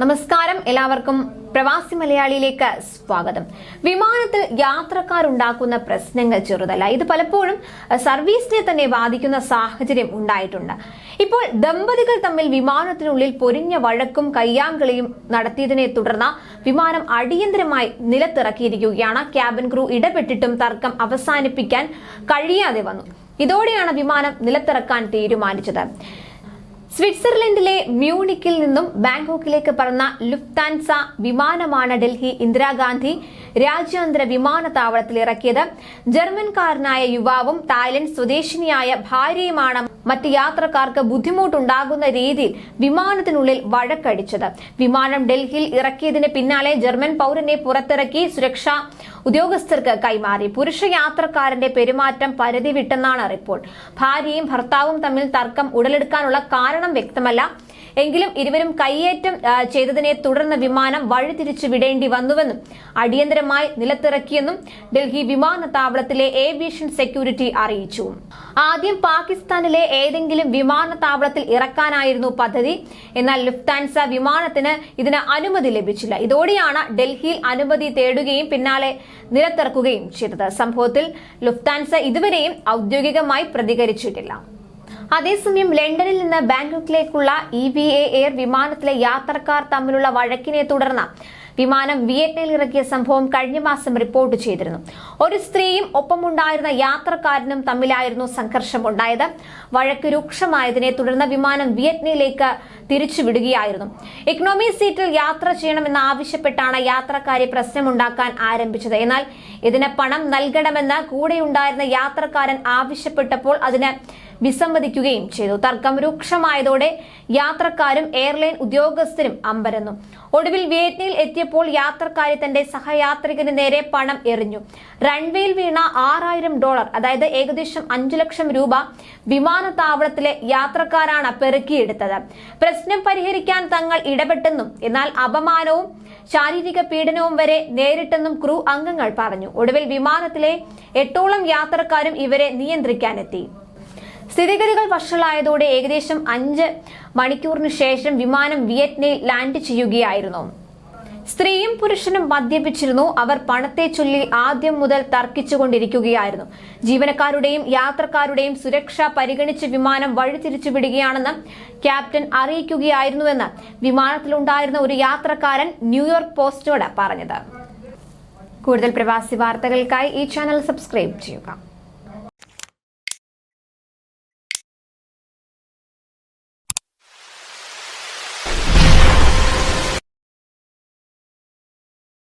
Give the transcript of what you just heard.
നമസ്കാരം, എല്ലാവർക്കും പ്രവാസി മലയാളിയിലേക്ക് സ്വാഗതം. വിമാനത്തിൽ യാത്രക്കാരുണ്ടാക്കുന്ന പ്രശ്നങ്ങൾ ചെറുതല്ല. ഇത് പലപ്പോഴും സർവീസിനെ തന്നെ ബാധിക്കുന്ന സാഹചര്യം ഉണ്ടായിട്ടുണ്ട്. ഇപ്പോൾ ദമ്പതികൾ തമ്മിൽ വിമാനത്തിനുള്ളിൽ പൊരിഞ്ഞ വഴക്കും കയ്യാങ്കളിയും നടത്തിയതിനെ തുടർന്ന് വിമാനം അടിയന്തരമായി നിലത്തിറക്കിയിരിക്കുകയാണ്. ക്യാബിൻ ക്രൂ ഇടപെട്ടിട്ടും തർക്കം അവസാനിപ്പിക്കാൻ കഴിയാതെ വന്നു. ഇതോടെയാണ് വിമാനം നിലത്തിറക്കാൻ തീരുമാനിച്ചത്. സ്വിറ്റ്സർലൻഡിലെ മ്യൂണിക്കിൽ നിന്നും ബാങ്കോക്കിലേക്ക് പറന്ന ലുഫ്താൻസ വിമാനമാണ് ഡൽഹി ഇന്ദിരാഗാന്ധി രാജ്യാന്തര വിമാനത്താവളത്തിൽ ഇറക്കിയത്. ജർമ്മൻകാരനായ യുവാവും തായ്ലൻഡ് സ്വദേശിനിയായ ഭാര്യയുമാണ് മറ്റ് യാത്രക്കാർക്ക് ബുദ്ധിമുട്ടുണ്ടാകുന്ന രീതിയിൽ വിമാനത്തിനുള്ളിൽ വഴക്കടിച്ചത്. വിമാനം ഡൽഹിയിൽ ഇറക്കിയതിന് പിന്നാലെ ജർമ്മൻ പൗരനെ പുറത്തിറക്കി സുരക്ഷാ ഉദ്യോഗസ്ഥർക്ക് കൈമാറി. പുരുഷ യാത്രക്കാരന്റെ പെരുമാറ്റം പരിധി വിട്ടെന്നാണ് റിപ്പോർട്ട്. ഭാര്യയും ഭർത്താവും തമ്മിൽ തർക്കം ഉടലെടുക്കാനുള്ള കാരണം വ്യക്തമല്ല. എങ്കിലും ഇരുവരും കയ്യേറ്റം ചെയ്തതിനെ തുടർന്ന് വിമാനം വഴിതിരിച്ചു വിടേണ്ടി വന്നുവെന്നും അടിയന്തരമായി നിലത്തിറക്കിയെന്നും ഡൽഹി വിമാനത്താവളത്തിലെ ഏവിയേഷൻ സെക്യൂരിറ്റി അറിയിച്ചു. ആദ്യം പാകിസ്ഥാനിലെ ഏതെങ്കിലും വിമാനത്താവളത്തിൽ ഇറക്കാനായിരുന്നു പദ്ധതി. എന്നാൽ ലുഫ്താൻസ വിമാനത്തിന് ഇതിന് അനുമതി ലഭിച്ചില്ല. ഇതോടെയാണ് ഡൽഹിയിൽ അനുമതി തേടുകയും പിന്നാലെ നിലത്തിറക്കുകയും ചെയ്തത്. സംഭവത്തിൽ ലുഫ്താൻസ ഇതുവരെയും ഔദ്യോഗികമായി പ്രതികരിച്ചിട്ടില്ല. അതേസമയം ലണ്ടനിൽ നിന്ന് ബാങ്കോക്കിലേക്കുള്ള EVA എയർ വിമാനത്തിലെ യാത്രക്കാർ തമ്മിലുള്ള വഴക്കിനെ തുടർന്ന് വിമാനം വിയറ്റ്നാമിൽ ഇറക്കിയ സംഭവം കഴിഞ്ഞ മാസം റിപ്പോർട്ട് ചെയ്തിരുന്നു. ഒരു സ്ത്രീയും ഒപ്പമുണ്ടായിരുന്ന യാത്രക്കാരനും തമ്മിലായിരുന്നു സംഘർഷമുണ്ടായത്. വഴക്ക് രൂക്ഷമായതിനെ തുടർന്ന് വിമാനം വിയറ്റ്നാമിലേക്ക് തിരിച്ചുവിടുകയായിരുന്നു. ഇക്കണോമി സീറ്റിൽ യാത്ര ചെയ്യണമെന്ന് ആവശ്യപ്പെട്ടാണ് യാത്രക്കാരെ പ്രശ്നമുണ്ടാക്കാൻ ആരംഭിച്ചത്. എന്നാൽ ഇതിന് പണം നൽകണമെന്ന് കൂടെയുണ്ടായിരുന്ന യാത്രക്കാരൻ ആവശ്യപ്പെട്ടപ്പോൾ അതിന് വിസമ്മതിക്കുകയും ചെയ്തു. തർക്കം രൂക്ഷമായതോടെ യാത്രക്കാരും എയർലൈൻ ഉദ്യോഗസ്ഥരും അമ്പരന്നു. ഒടുവിൽ വിയറ്റ്നാമിൽ എത്തിയപ്പോൾ യാത്രക്കാരി തന്റെ സഹയാത്രികന് നേരെ പണം എറിഞ്ഞു. റൺവേയിൽ വീണ $6000, അതായത് ഏകദേശം 5 ലക്ഷം രൂപ വിമാനത്താവളത്തിലെ യാത്രക്കാരാണ് പെറുക്കിയെടുത്തത്. പ്രശ്നം പരിഹരിക്കാൻ തങ്ങൾ ഇടപെട്ടെന്നും എന്നാൽ അപമാനവും ശാരീരിക പീഡനവും വരെ നേരിട്ടെന്നും ക്രൂ അംഗങ്ങൾ പറഞ്ഞു. ഒടുവിൽ വിമാനത്തിലെ 8ഓളം യാത്രക്കാരും ഇവരെ നിയന്ത്രിക്കാനെത്തി. സ്ഥിതിഗതികൾ വഷളായതോടെ ഏകദേശം 5 മണിക്കൂറിന് ശേഷം വിമാനം വിയറ്റ്നാമിൽ ലാൻഡ് ചെയ്യുകയായിരുന്നു. സ്ത്രീയും പുരുഷനും മദ്യപിച്ചിരുന്നു. അവർ പണത്തെ ചൊല്ലി ആദ്യം മുതൽ തർക്കിച്ചുകൊണ്ടിരിക്കുകയായിരുന്നു. ജീവനക്കാരുടെയും യാത്രക്കാരുടെയും സുരക്ഷ പരിഗണിച്ച് വിമാനം വഴിതിരിച്ചു വിടുകയാണെന്ന് ക്യാപ്റ്റൻ അറിയിക്കുകയായിരുന്നുവെന്ന് വിമാനത്തിലുണ്ടായിരുന്ന ഒരു യാത്രക്കാരൻ ന്യൂയോർക്ക് പോസ്റ്റിനോട് പറഞ്ഞത്. കൂടുതൽ പ്രവാസി വാർത്തകൾക്കായി ഈ ചാനൽ സബ്സ്ക്രൈബ് ചെയ്യുക.